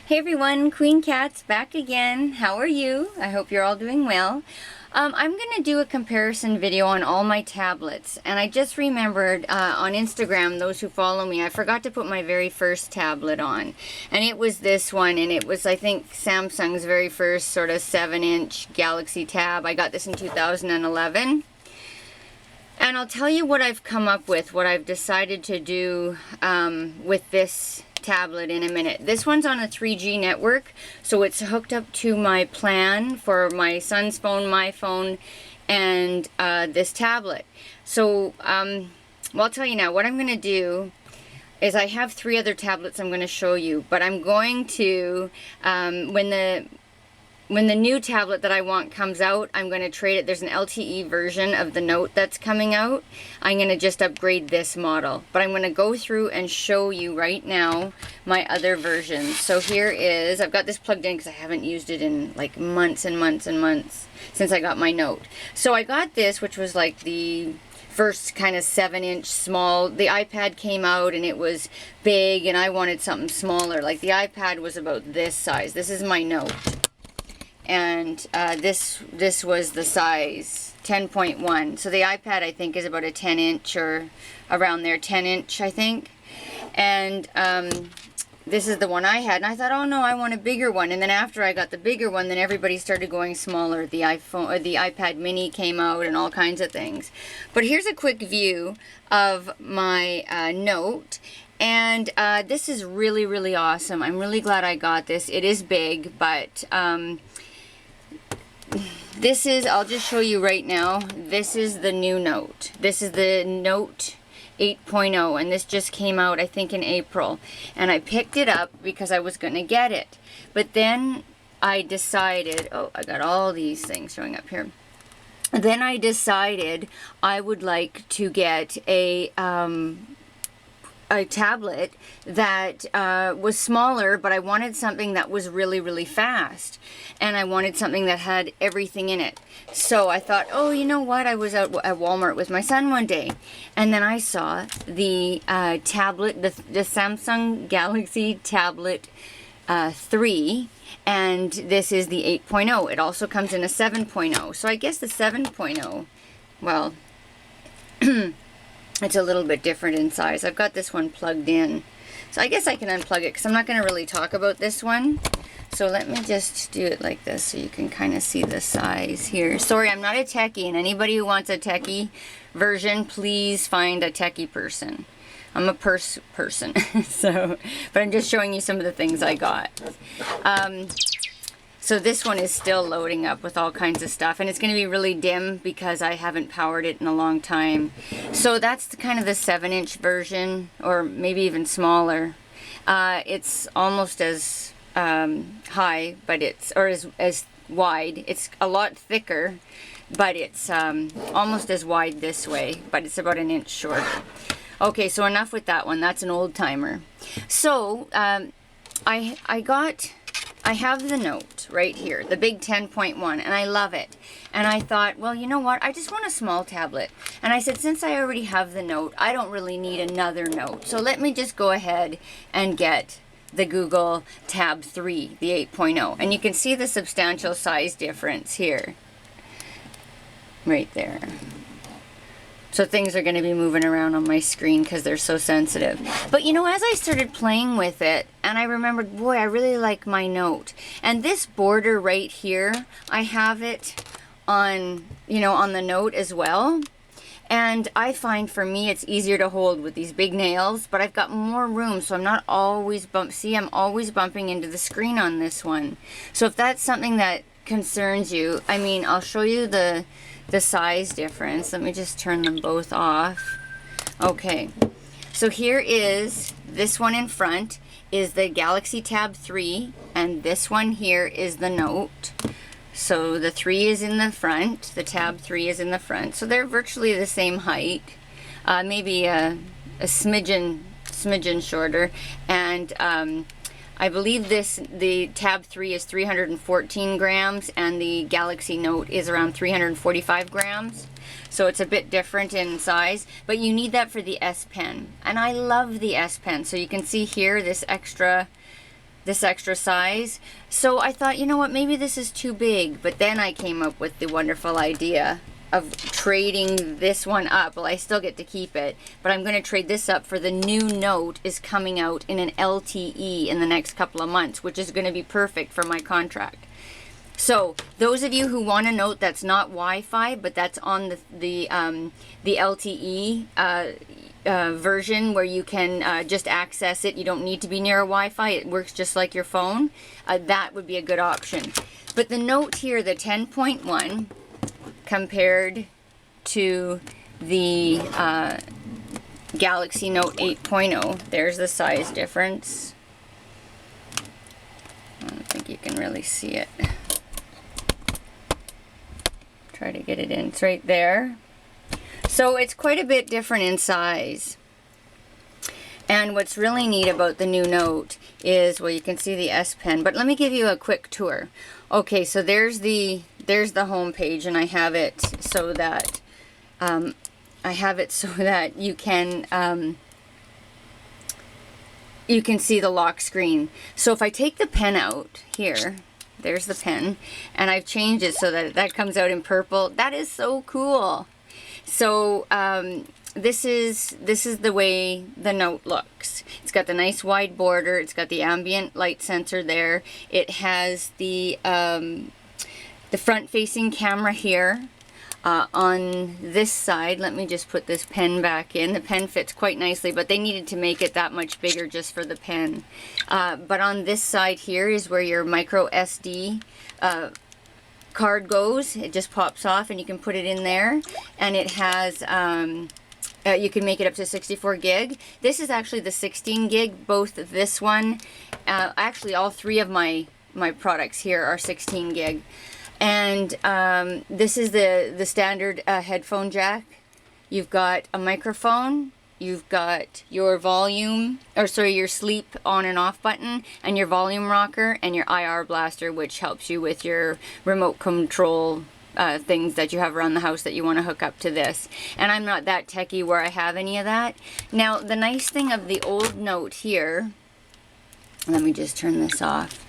Hey everyone, Queen Cat's back again. How are you? I hope you're all doing well. I'm going to do a comparison video on all my tablets, and I just remembered on Instagram, those who follow me, I forgot to put my very first tablet on, and it was this one, and it was, I think, Samsung's very first sort of 7-inch Galaxy Tab. I got this in 2011, and I'll tell you what I've come up with, what I've decided to do with this tablet in a minute. This one's on a 3G network, so it's hooked up to my plan for my son's phone, my phone, and this tablet. So, well, I'll tell you now, what I'm going to do is I have 3 other tablets I'm going to show you, but I'm going to, when the new tablet that I want comes out, I'm going to trade it. There's an LTE version of the Note that's coming out. I'm going to just upgrade this model. But I'm going to go through and show you right now my other versions. So here is, I've got this plugged in because I haven't used it in like months and months and months since I got my Note. So I got this, which was like the first kind of 7-inch small. The iPad came out and it was big and I wanted something smaller. Like the iPad was about this size. This is my Note. And this was the size 10.1. So the iPad, I think, is about a 10-inch or around there, 10-inch, I think. And this is the one I had, and I thought, oh no, I want a bigger one. And then after I got the bigger one, then everybody started going smaller. The iPad Mini came out, and all kinds of things. But here's a quick view of my Note. And this is really, really awesome. I'm really glad I got this. It is big, but this is, I'll just show you right now, this is the new Note. This is the Note 8.0, and this just came out, I think, in April. And I picked it up because I was going to get it. But then I decided, oh, I got all these things showing up here. Then I decided I would like to get a tablet that was smaller, but I wanted something that was really, really fast. And I wanted something that had everything in it. So I thought, oh, you know what? I was out at Walmart with my son one day, and then I saw the tablet, the Samsung Galaxy Tablet 3, and this is the 8.0. It also comes in a 7.0. So I guess the 7.0, well, it's a little bit different in size. I've got this one plugged in. So I guess I can unplug it because I'm not going to really talk about this one. So let me just do it like this so you can kind of see the size here. Sorry, I'm not a techie, and anybody who wants a techie version, please find a techie person. I'm a person. So, but I'm just showing you some of the things I got. So this one is still loading up with all kinds of stuff, and it's going to be really dim because I haven't powered it in a long time. So that's kind of the 7-inch version, or maybe even smaller. It's almost as high, but it's, or as wide. It's a lot thicker, but it's almost as wide this way, but it's about an inch shorter. Okay, so enough with that one. That's an old timer. So I have the Note right here, the big 10.1, and I love it. And I thought, well, you know what? I just want a small tablet. And I said, since I already have the Note, I don't really need another Note. So let me just go ahead and get the Google Tab 3, the 8.0. And you can see the substantial size difference here. Right there. So things are going to be moving around on my screen because they're so sensitive. But you know, as I started playing with it, and I remembered, boy, I really like my Note. And this border right here, I have it on, you know, on the Note as well. And I find for me it's easier to hold with these big nails, but I've got more room, so I'm not always I'm always bumping into the screen on this one. So if that's something that concerns you, I mean, I'll show you the size difference. Let me just turn them both off. Okay, so here is, this one in front is the Galaxy Tab 3, and this one here is the Note. So the 3 is in the front, the Tab 3 is in the front. So they're virtually the same height, maybe a smidgen shorter. And I believe the Tab 3 is 314 grams, and the Galaxy Note is around 345 grams. So it's a bit different in size, but you need that for the S Pen. And I love the S Pen. So you can see here this extra this extra size. So I thought, you know what, maybe this is too big. But then I came up with the wonderful idea of trading this one up. Well, I still get to keep it, but I'm going to trade this up for the new Note is coming out in an LTE in the next couple of months, which is going to be perfect for my contract. So those of you who want a Note that's not Wi-Fi, but that's on the LTE version where you can just access it, you don't need to be near a Wi-Fi, it works just like your phone, that would be a good option. But the Note here, the 10.1, compared to the Galaxy Note 8.0, there's the size difference. I don't think you can really see it. Try to get it in. It's right there. So it's quite a bit different in size. And what's really neat about the new Note is, well, you can see the S Pen, but let me give you a quick tour. Okay, so there's the home page, and I have it so that you can see the lock screen. So if I take the pen out here, there's the pen, and I've changed it so that comes out in purple. That is so cool. So this is the way the Note looks. It's got the nice wide border. It's got the ambient light sensor there. It has the front-facing camera here. On this side, let me just put this pen back in. The pen fits quite nicely, but they needed to make it that much bigger just for the pen. But on this side here is where your micro SD card goes. It just pops off and you can put it in there. And it has, you can make it up to 64 gig. This is actually the 16 gig, both this one, actually all three of my products here are 16 gig. And this is the standard headphone jack. You've got a microphone, you've got your volume, or sorry, your sleep on and off button, and your volume rocker, and your IR blaster, which helps you with your remote control things that you have around the house that you want to hook up to this. And I'm not that techie where I have any of that. Now, the nice thing of the old Note here, let me just turn this off.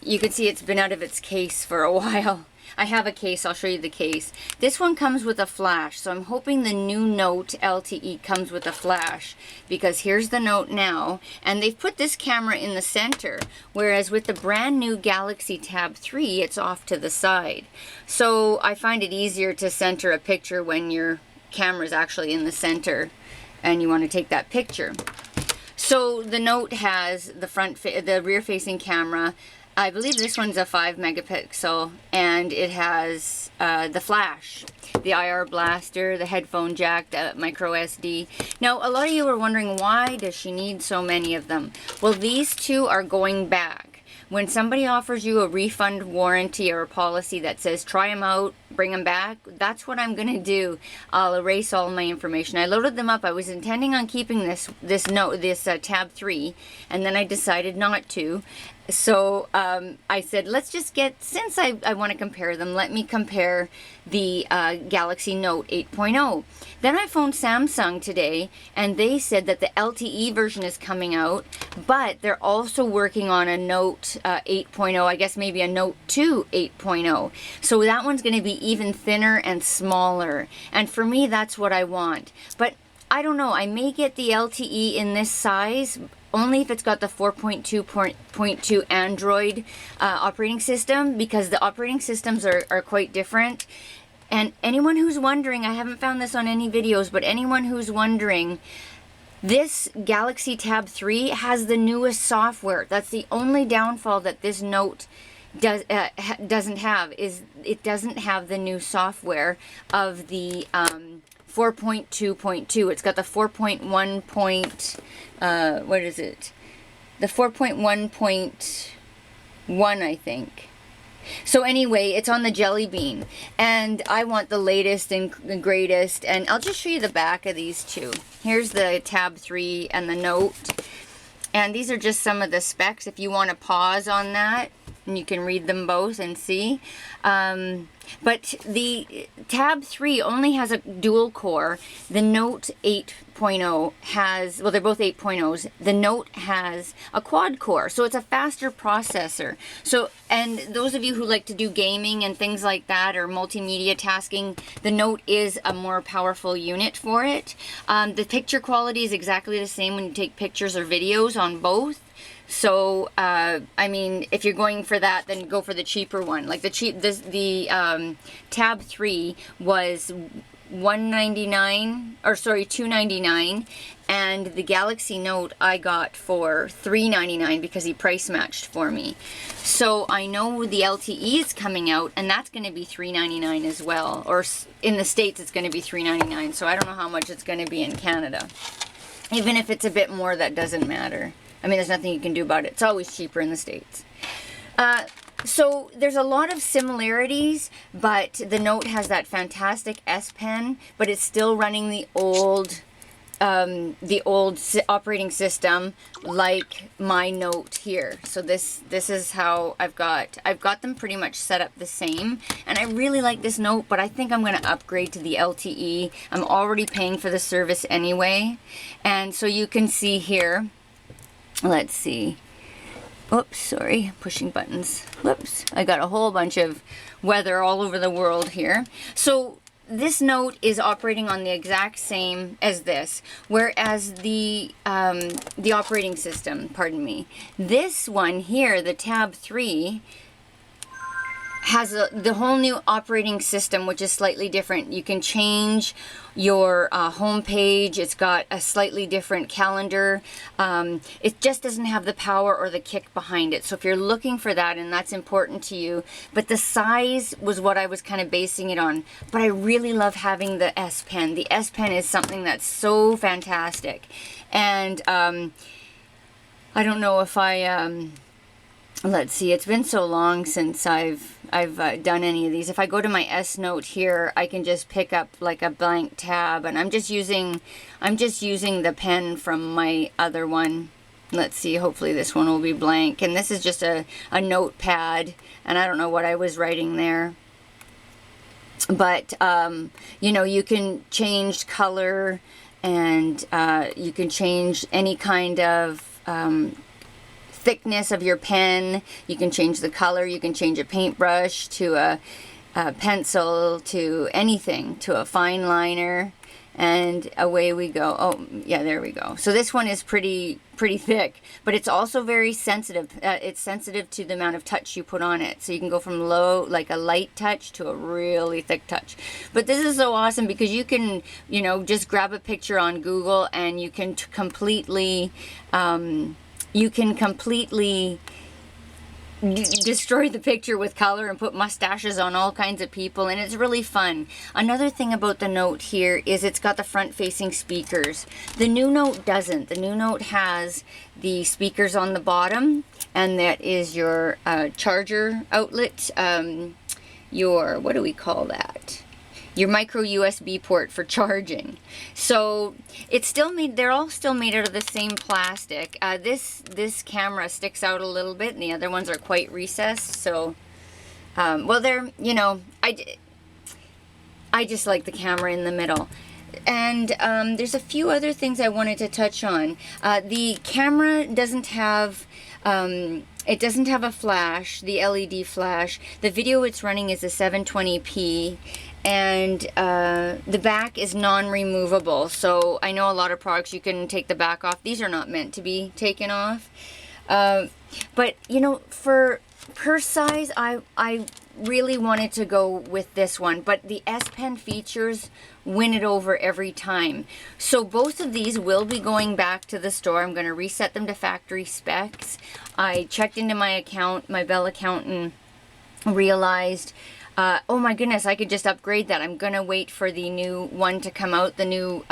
You can see it's been out of its case for a while. I have a case, I'll show you the case. This one comes with a flash, so I'm hoping the new Note LTE comes with a flash, because here's the Note now, and they've put this camera in the center, whereas with the brand new Galaxy Tab 3, it's off to the side. So I find it easier to center a picture when your camera's actually in the center and you want to take that picture. So the Note has the rear-facing camera. I believe this one's a 5 megapixel, and it has the flash, the IR blaster, the headphone jack, the micro SD. Now, a lot of you are wondering, why does she need so many of them? Well, these two are going back. When somebody offers you a refund warranty or a policy that says try them out, bring them back, that's what I'm going to do. I'll erase all my information. I loaded them up. I was intending on keeping this Tab 3, and then I decided not to. So I said, let's just since I want to compare them, let me compare the Galaxy Note 8.0. Then I phoned Samsung today, and they said that the LTE version is coming out, but they're also working on a Note 8.0, I guess maybe a Note 2 8.0. So that one's going to be even thinner and smaller. And for me, that's what I want. But I don't know, I may get the LTE in this size, only if it's got the 4.2.2 Android operating system, because the operating systems are quite different. And anyone who's wondering, I haven't found this on any videos, but anyone who's wondering, this Galaxy Tab 3 has the newest software. That's the only downfall that this Note doesn't have, is it doesn't have the new software of the 4.2.2. It's got the 4.1. What is it? The 4.1.1, I think. So anyway, it's on the Jelly Bean, and I want the latest and greatest, and I'll just show you the back of these two. Here's the Tab 3 and the Note, and these are just some of the specs. If you want to pause on that, and you can read them both and see. But the Tab 3 only has a dual core. The Note 8.0 has, well, they're both 8.0s. The Note has a quad core, so it's a faster processor. So, and those of you who like to do gaming and things like that, or multimedia tasking, the Note is a more powerful unit for it. The picture quality is exactly the same when you take pictures or videos on both. So, I mean, if you're going for that, then go for the cheaper one. Like the Tab 3 was $199, or sorry, $299, and the Galaxy Note I got for $399 because he price matched for me. So I know the LTE is coming out, and that's going to be $399 as well. Or in the States, it's going to be $399. So I don't know how much it's going to be in Canada. Even if it's a bit more, that doesn't matter. I mean, there's nothing you can do about it. It's always cheaper in the States. So there's a lot of similarities, but the Note has that fantastic S Pen, but it's still running the old operating system like my Note here. So this is how I've got them pretty much set up the same, and I really like this Note, but I think I'm going to upgrade to the LTE. I'm already paying for the service anyway, and so you can see here. Let's see. Oops, sorry, pushing buttons. Whoops, I got a whole bunch of weather all over the world here. So this Note is operating on the exact same as this, whereas the operating system, pardon me, this one here, the Tab 3, has the whole new operating system, which is slightly different. You can change your home page. It's got a slightly different calendar. It just doesn't have the power or the kick behind it. So if you're looking for that, and that's important to you, but the size was what I was kind of basing it on. But I really love having the S Pen. The S Pen is something that's so fantastic. And I don't know if let's see, it's been so long since I've done any of these. If I go to my S Note here, I can just pick up like a blank tab, and I'm just using the pen from my other one. Let's see, hopefully this one will be blank. And this is just a notepad, and I don't know what I was writing there. But, you know, you can change color, and you can change any kind of thickness of your pen. You can change the color. You can change a paintbrush to a pencil, to anything, to a fine liner, and away we go. Oh yeah, there we go. So this one is pretty thick, but it's also very sensitive. It's sensitive to the amount of touch you put on it. So you can go from low, like a light touch, to a really thick touch. But this is so awesome because you can, you know, just grab a picture on Google, and you can completely destroy the picture with color and put mustaches on all kinds of people, and it's really fun. Another thing about the Note here is it's got the front-facing speakers. The new Note doesn't. The new Note has the speakers on the bottom, and that is your charger outlet, your, what do we call that? Your micro USB port for charging. So it's still made, they're all still made out of the same plastic. This camera sticks out a little bit, and the other ones are quite recessed. So, well, they're, you know, I just like the camera in the middle. And there's a few other things I wanted to touch on. The camera doesn't have, it doesn't have a flash, the LED flash. The video it's running is a 720p. And the back is non-removable, so I know a lot of products you can take the back off. These are not meant to be taken off. But, you know, for purse size, I really wanted to go with this one, but the S Pen features win it over every time. So both of these will be going back to the store. I'm going to reset them to factory specs. I checked into my account, my Bell account, and realized, oh my goodness, I could just upgrade that. I'm going to wait for the new one to come out, the new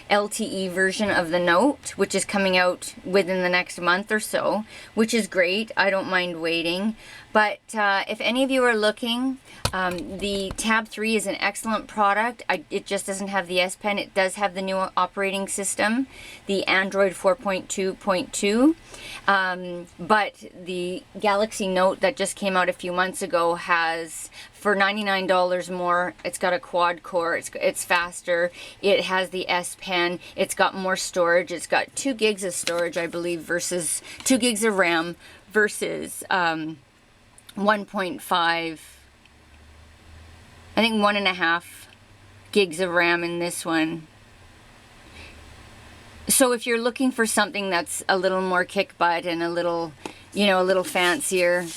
LTE version of the Note, which is coming out within the next month or so, which is great. I don't mind waiting. But if any of you are looking, The Tab 3 is an excellent product. It just doesn't have the S Pen. It does have the new operating system, the Android 4.2.2. But the Galaxy Note that just came out a few months ago has, for $99 more, it's got a quad core, it's faster, it has the S Pen, it's got more storage, it's got 2 gigs of storage, I believe, versus 2 gigs of RAM versus 1.5, I think 1.5 gigs of RAM in this one. So if you're looking for something that's a little more kick butt and a little, you know, a little fancier,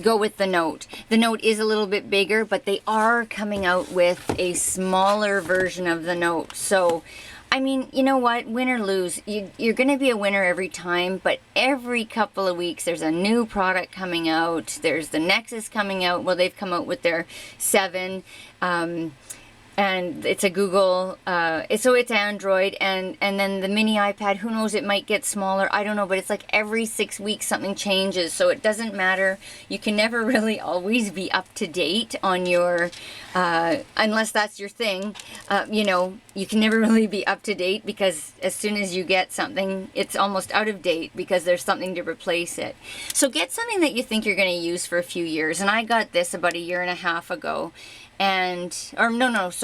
go with the Note. The Note is a little bit bigger, but they are coming out with a smaller version of the Note. So, I mean, you know what? Win or lose, you're going to be a winner every time, but every couple of weeks there's a new product coming out. There's the Nexus coming out. Well, they've come out with their 7. And it's a Google, so it's Android, and then the mini iPad, who knows, it might get smaller, I don't know, but it's like every 6 weeks something changes, so it doesn't matter. You can never really always be up to date on your, unless that's your thing, you know, you can never really be up to date, because as soon as you get something, it's almost out of date because there's something to replace it. So get something that you think you're going to use for a few years, and I got this about 1.5 years ago.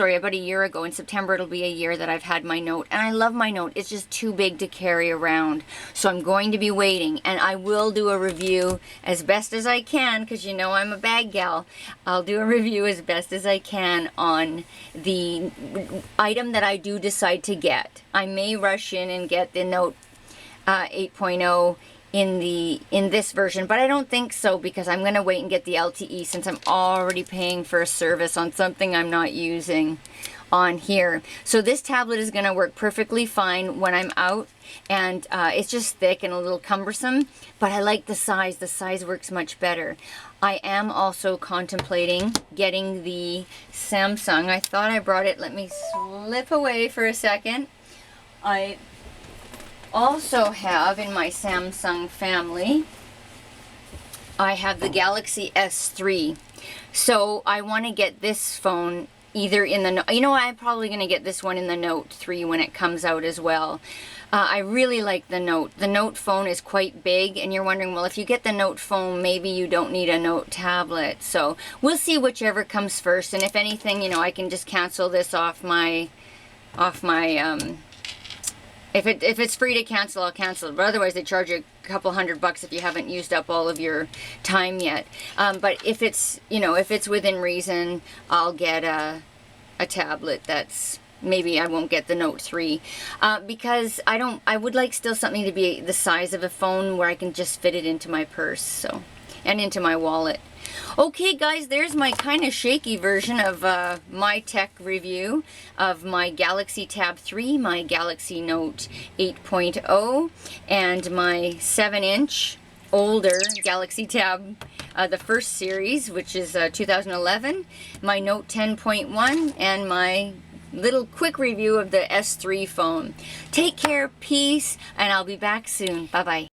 About a year ago. In September it'll be a year that I've had my Note, and I love my Note. It's just too big to carry around, so I'm going to be waiting, and I will do a review as best as I can, because you know I'm a bag gal. I'll do a review as best as I can on the item that I do decide to get. I may rush in and get the Note 8.0 in this version, but I don't think so, because I'm going to wait and get the LTE, since I'm already paying for a service on something I'm not using on here. So this tablet is going to work perfectly fine when I'm out, and it's just thick and a little cumbersome, but I like the size. The size works much better. I am also contemplating getting the Samsung. I thought I brought it. Let me slip away for a second. I also have in my Samsung family, I have the Galaxy S3. So I want to get this phone either in the, you know what, I'm probably going to get this one in the Note 3 when it comes out as well. I really like the Note. The Note phone is quite big, and you're wondering, well, if you get the Note phone, maybe you don't need a Note tablet. So we'll see whichever comes first, and if anything, you know, I can just cancel this off my if it's free to cancel, I'll cancel it. But otherwise, they charge you a couple $100 if you haven't used up all of your time yet. But if it's, you know, if it's within reason, I'll get a tablet that's, maybe I won't get the Note 3. Because I would like still something to be the size of a phone where I can just fit it into my purse, so, and into my wallet. Okay guys, there's my kind of shaky version of my tech review of my Galaxy Tab 3, my Galaxy Note 8.0, and my 7-inch older Galaxy Tab, the first series, which is 2011, my Note 10.1, and my little quick review of the S3 phone. Take care, peace, and I'll be back soon. Bye-bye.